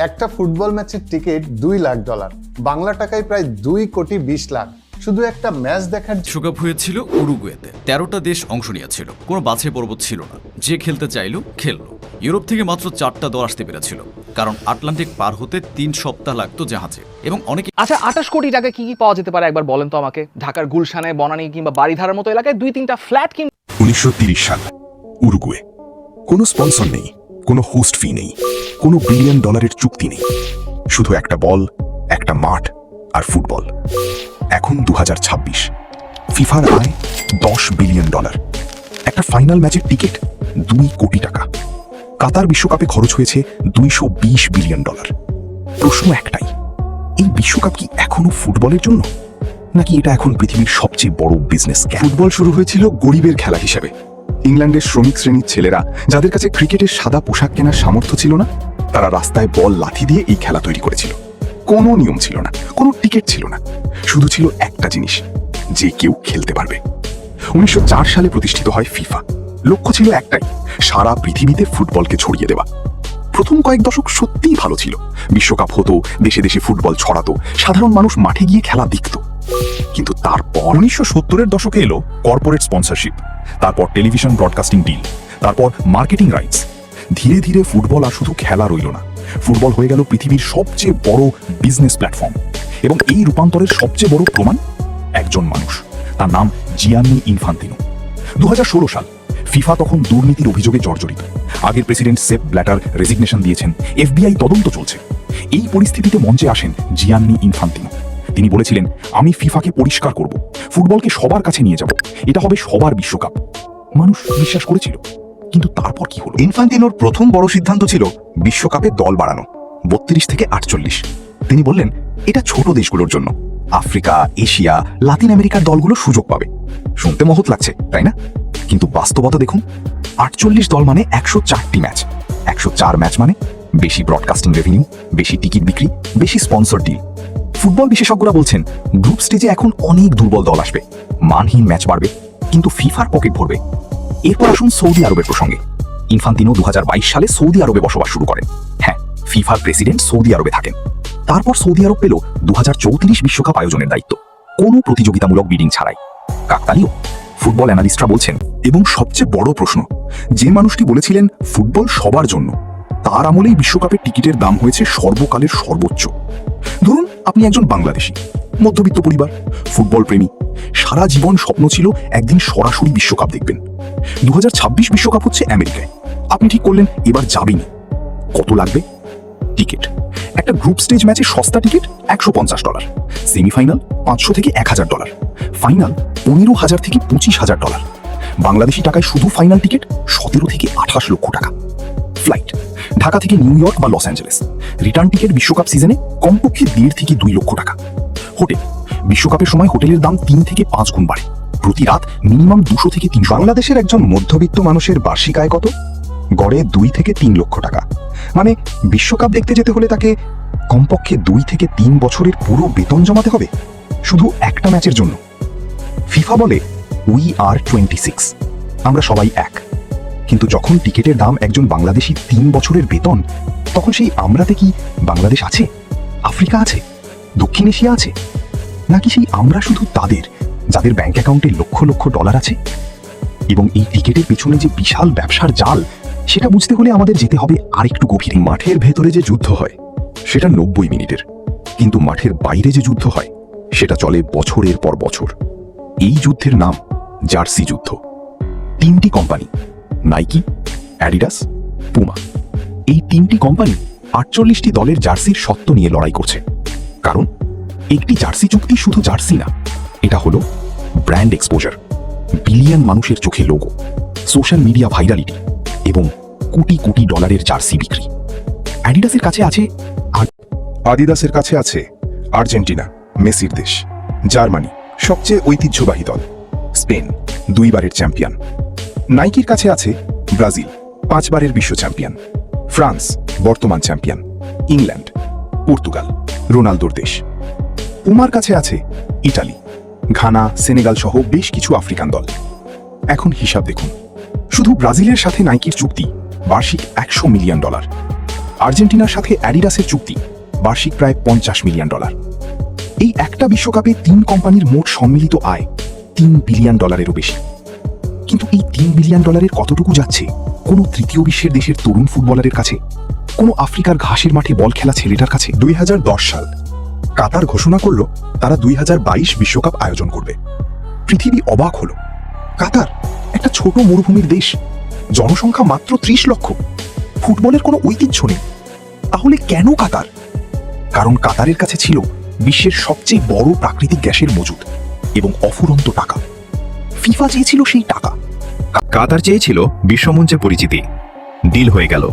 একটা ফুটবল ম্যাচের টিকিট $2 লাখ, বাংলা টাকায় প্রায় 2,20,00,000। শুধু একটা ম্যাচ দেখার বিশ্বকাপ হয়েছিল উরুগুয়েতে। 13টা দেশ অংশ নিয়েছিল, কোনো বাছাই পর্ব ছিল না। যে খেলতে চাইলো খেললো। ইউরোপ থেকে মাত্র 4টা দল আসতে পেরেছিল, কারণ আটলান্টিক পার হতে 3 সপ্তাহ লাগতো জাহাজে। এবং অনেকে আচ্ছা, 28 কোটি টাকা কি কি পাওয়া যেতে পারে একবার বলেন তো আমাকে। ঢাকার গুলশানে, বনানী কিংবা বাড়িধারার মতো এলাকায় 2-3টা ফ্ল্যাট কিংবা 1930 সাল, উরুগুয়ে। কোনো স্পন্সর নেই, কোনো হোস্ট ফি নেই, কোনো $1 বিলিয়ন চুক্তি নেই, শুধু একটা বল, একটা মাঠ আর ফুটবল। এখন 2026, ফিফার আয় $10 বিলিয়ন, একটা ফাইনাল ম্যাচের টিকিট $2 কোটি। কাতার বিশ্বকাপে খরচ হয়েছে $220 বিলিয়ন। প্রশ্ন একটাই, এই বিশ্বকাপ কি এখনো ফুটবলের জন্য, নাকি এটা এখন পৃথিবীর সবচেয়ে বড় বিজনেস? ফুটবল শুরু হয়েছিল গরিবের খেলা হিসেবে। ইংল্যান্ডের শ্রমিক শ্রেণীর ছেলেরা, যাদের কাছে ক্রিকেটের সাদা পোশাক কেনার সামর্থ্য ছিল না, তারা রাস্তায় বল লাথি দিয়ে এই খেলা তৈরি করেছিল। কোনো নিয়ম ছিল না, কোনো টিকিট ছিল না, শুধু ছিল একটা জিনিস, যে কেউ খেলতে পারবে। 1904 সালে প্রতিষ্ঠিত হয় ফিফা। লক্ষ্য ছিল একটাই, সারা পৃথিবীতে ফুটবলকে ছড়িয়ে দেওয়া। প্রথম কয়েক দশক সত্যিই ভালো ছিল। বিশ্বকাপ হতো, দেশে দেশে ফুটবল ছড়াতো, সাধারণ মানুষ মাঠে গিয়ে খেলা দেখত। কিন্তু তারপর 1970-এর দশকে এলো কর্পোরেট স্পন্সরশিপ, তারপর টেলিভিশন ব্রডকাস্টিং ডিল, তারপর মার্কেটিং রাইটস। ধীরে ধীরে ফুটবল আর শুধু খেলা রইল না, ফুটবল হয়ে গেল পৃথিবীর সবচেয়ে বড় বিজনেস প্ল্যাটফর্ম। এবং এই রূপান্তরের সবচেয়ে বড় প্রমাণ একজন মানুষ, তার নাম জিয়ান্নি ইনফান্তিনো। 2016 সাল, ফিফা তখন দুর্নীতির অভিযোগে জর্জরিত। আগের প্রেসিডেন্ট সেপ ব্ল্যাটার রেজিগনেশন দিয়েছেন, FBI তদন্ত চলছে। এই পরিস্থিতিতে মঞ্চে আসেন জিয়ান্নি ইনফান্তিনো। তিনি বলেছিলেন, আমি ফিফাকে পরিষ্কার করব, ফুটবলকে সবার কাছে নিয়ে যাব, এটা হবে সবার বিশ্বকাপ। মানুষ বিশ্বাস করেছিল, কিন্তু তারপর কি হলো? ইনফান্তিনোর প্রথম বড় সিদ্ধান্ত ছিল বিশ্বকাপে দল বাড়ানো, 32 থেকে 48। তিনি বললেন, এটা ছোট দেশগুলোর জন্য, আফ্রিকা, এশিয়া, লাতিন আমেরিকার দলগুলো সুযোগ পাবে। শুনতে মহৎ লাগছে, তাই না? কিন্তু বাস্তবতা দেখুন, 48 দল মানে 104টি ম্যাচ। 104 ম্যাচ মানে বেশি ব্রডকাস্টিং রেভিনিউ, বেশি টিকিট বিক্রি, বেশি স্পন্সর ডিল। ফুটবল বিশেষজ্ঞরা বলছেন, গ্রুপ স্টেজে এখন অনেক দুর্বল দল আসবে, মানহীন ম্যাচ বাড়বে, কিন্তু ফিফার পকেট ভরবে। এরপর আসুন সৌদি আরবের প্রসঙ্গে। ইনফান্তিনো 2022 সালে সৌদি আরবে বসবাস শুরু করেন। হ্যাঁ, ফিফার প্রেসিডেন্ট সৌদি আরবে থাকেন। তারপর সৌদি আরব পেল 2034 বিশ্বকাপ আয়োজনের দায়িত্ব, কোনো প্রতিযোগিতামূলক বিডিং ছাড়াই। কাকতালীয়? ফুটবল অ্যানালিস্টরা বলছেন। এবং সবচেয়ে বড় প্রশ্ন, যে মানুষটি বলেছিলেন ফুটবল সবার জন্য, তার আমলেই বিশ্বকাপের টিকিটের দাম হয়েছে সর্বকালের সর্বোচ্চ। ধরুন আপনি একজন বাংলাদেশি, মধ্যবিত্ত পরিবার, ফুটবল প্রেমী, সারা জীবন স্বপ্ন ছিল একদিন সরাসরি বিশ্বকাপ দেখবেন। 2026 বিশ্বকাপ হচ্ছে আমেরিকায়, আপনি ঠিক করলেন এবার যাবেনই। কত লাগবে? টিকিট। একটা গ্রুপ স্টেজ ম্যাচে সস্তা টিকিট $150, সেমিফাইনাল $500 থেকে $1000, ফাইনাল $15,000 থেকে $25,000। বাংলাদেশি টাকায় শুধু ফাইনাল টিকিট 17 থেকে 28 লক্ষ টাকা। ফ্লাইট ঢাকা থেকে নিউ ইয়র্ক বা লস অ্যাঞ্জেলেস, রিটার্ন টিকিট বিশ্বকাপ সিজনে কমপক্ষে 1.5 থেকে 2 লক্ষ টাকা। হোটেল, বিশ্বকাপের সময় হোটেলের দাম 3 থেকে 5 গুণ বাড়ে, প্রতি রাত মিনিমাম 200 থেকে 300। বাংলাদেশের একজন মধ্যবিত্ত মানুষের বার্ষিক আয় কত? গড়ে 2 থেকে 3 লক্ষ টাকা। মানে বিশ্বকাপ দেখতে যেতে হলে তাকে কমপক্ষে 2 থেকে 3 বছরের পুরো বেতন জমাতে হবে, শুধু একটা ম্যাচের জন্য। ফিফা বলে, উই আর 26, আমরা সবাই এক। কিন্তু যখন টিকিটের দাম একজন বাংলাদেশি 3 বছরের বেতন, তখন সেই আমরাতে কি বাংলাদেশ আছে, আফ্রিকা আছে, দক্ষিণ এশিয়া আছে, নাকি সেই আমরা শুধু তাদের যাদের ব্যাংক অ্যাকাউন্টে লক্ষ লক্ষ ডলার আছে? এবং এই টিকিটের পেছনে যে বিশাল ব্যবসার জাল, সেটা বুঝতে হলে আমাদের যেতে হবে আরেকটু গভীরে। মাঠের ভেতরে যে যুদ্ধ হয় সেটা 90 মিনিটের, কিন্তু মাঠের বাইরে যে যুদ্ধ হয় সেটা চলে বছরের পর বছর। এই যুদ্ধের নাম জার্সি যুদ্ধ। 3টি কোম্পানি, নাইকি, অ্যাডিডাস, পুমা, এই 3টি কোম্পানি 48টি দলের জার্সির সত্ত্ব নিয়ে লড়াই করছে। কারণ একটি জার্সি চুক্তি শুধু জার্সি না, এটা হলো ব্র্যান্ড এক্সপোজার, বিলিয়ন মানুষের চোখে লোগো, সোশ্যাল মিডিয়া ভাইরালিটি এবং কোটি কোটি ডলারের জার্সি বিক্রি। অ্যাডিডাসের কাছে আছে আদিদাসের কাছে আছে আর্জেন্টিনা, মেসির দেশ, জার্মানি সবচেয়ে ঐতিহ্যবাহী দল, স্পেন 2 বারের চ্যাম্পিয়ন, নাইকির কাছে আছে ব্রাজিল 5 বারের বিশ্ব চ্যাম্পিয়ন, ফ্রান্স বর্তমান চ্যাম্পিয়ন, ইংল্যান্ড, পর্তুগাল রোনালদোর দেশ। পুমার কাছে আছে ইটালি, ঘানা, সেনেগাল সহ বেশ কিছু আফ্রিকান দল। এখন হিসাব দেখুন, শুধু ব্রাজিলের সাথে নাইকির চুক্তি বার্ষিক $100 মিলিয়ন। আর্জেন্টিনার সাথে অ্যাডিডাসের চুক্তি বার্ষিক প্রায় $50 মিলিয়ন। এই একটা বিশ্বকাপে 3 কোম্পানির মোট সম্মিলিত আয় $3 বিলিয়নেরও বেশি। কিন্তু এই $3 বিলিয়ন কতটুকু যাচ্ছে কোনো তৃতীয় বিশ্বের দেশের তরুণ ফুটবলারের কাছে, কোনো আফ্রিকার ঘাসের মাঠে বল খেলা ছেলেটার কাছে? 2010 সাল কাতার ঘোষণা করলো তারা 2022 বিশ্বকাপ আয়োজন করবে। পৃথিবী অবাক হলো। কাতার একটা ছোট মরুভূমির দেশ, জনসংখ্যা মাত্র 30 লক্ষ, ফুটবলের কোনো ঐতিহ্য নেই। তাহলে কেন কাতার? কারণ কাতারের কাছে ছিল বিশ্বের সবচেয়ে বড় প্রাকৃতিক গ্যাসের মজুদ এবং অফুরন্ত টাকা। ফিফা চেয়েছিল সেই টাকা। কাতার চেয়েছিল বিশ্বমঞ্চে পরিচিতি। ডিল হয়ে গেল।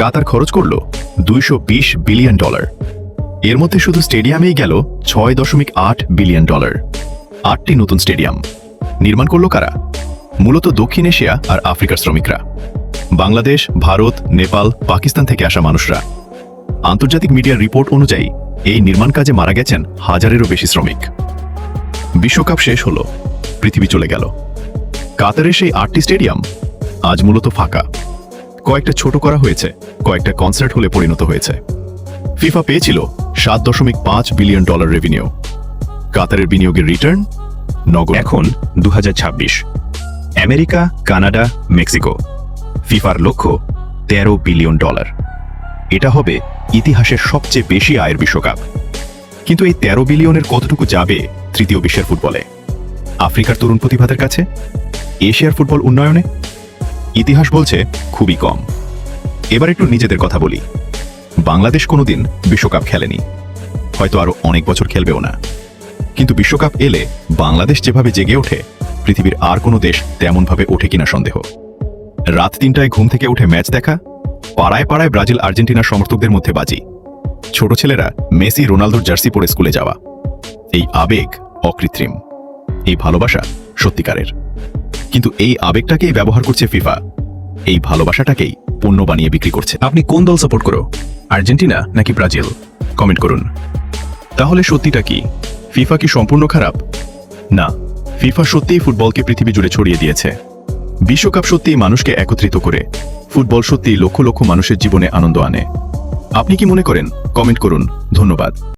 কাতার খরচ করল $220 বিলিয়ন। এর মধ্যে শুধু স্টেডিয়ামেই গেল $6.8 বিলিয়ন। 8টি নতুন স্টেডিয়াম নির্মাণ করল কারা? মূলত দক্ষিণ এশিয়া আর আফ্রিকার শ্রমিকরা, বাংলাদেশ, ভারত, নেপাল, পাকিস্তান থেকে আসা মানুষরা। আন্তর্জাতিক মিডিয়ার রিপোর্ট অনুযায়ী এই নির্মাণ কাজে মারা গেছেন 1000-এরও বেশি শ্রমিক। বিশ্বকাপ শেষ হলো, পৃথিবী চলে গেল। কাতারের সেই 8টি স্টেডিয়াম আজ মূলত ফাঁকা। কয়েকটা ছোট করা হয়েছে, কয়েকটা কনসার্ট হলে পরিণত হয়েছে। ফিফা পেয়েছিল $7.5 বিলিয়ন রেভিনিউ। কাতারের বিনিয়োগের রিটার্ন নগদ। এখন 2026, আমেরিকা, কানাডা, মেক্সিকো। ফিফার লক্ষ্য $13 বিলিয়ন। এটা হবে ইতিহাসের সবচেয়ে বেশি আয়ের বিশ্বকাপ। কিন্তু এই 13 বিলিয়নের কতটুকু যাবে তৃতীয় বিশ্বের ফুটবলে, আফ্রিকার তরুণ প্রতিভাদের কাছে, এশিয়ার ফুটবল উন্নয়নে? ইতিহাস বলছে খুবই কম। এবার একটু নিজেদের কথা বলি। বাংলাদেশ কোনোদিন বিশ্বকাপ খেলেনি, হয়তো আরো অনেক বছর খেলবেও না। কিন্তু বিশ্বকাপ এলে বাংলাদেশ যেভাবে জেগে ওঠে, পৃথিবীর আর কোনো দেশ তেমনভাবে ওঠে কিনা সন্দেহ। রাত 3টায় ঘুম থেকে উঠে ম্যাচ দেখা, পাড়ায় পাড়ায় ব্রাজিল আর্জেন্টিনার সমর্থকদের মধ্যে বাজি, ছোট ছেলেরা মেসি রোনালদোর জার্সি পরে স্কুলে যাওয়া। এই আবেগ অকৃত্রিম, এই ভালোবাসা সত্যিকারের। কিন্তু এই আবেগটাকেই ব্যবহার করছে ফিফা, এই ভালোবাসাটাকেই পণ্য বানিয়ে বিক্রি করছে। আপনি কোন দল সাপোর্ট করো, আর্জেন্টিনা নাকি ব্রাজিল? কমেন্ট করুন। তাহলে সত্যিটা কি? ফিফা কি সম্পূর্ণ খারাপ? না, ফিফা সত্যিই ফুটবলকে পৃথিবী জুড়ে ছড়িয়ে দিয়েছে। বিশ্বকাপ সত্যিই মানুষকে একত্রিত করে, ফুটবল সত্যিই লক্ষ লক্ষ মানুষের জীবনে আনন্দ আনে। আপনি কি মনে করেন? কমেন্ট করুন। ধন্যবাদ।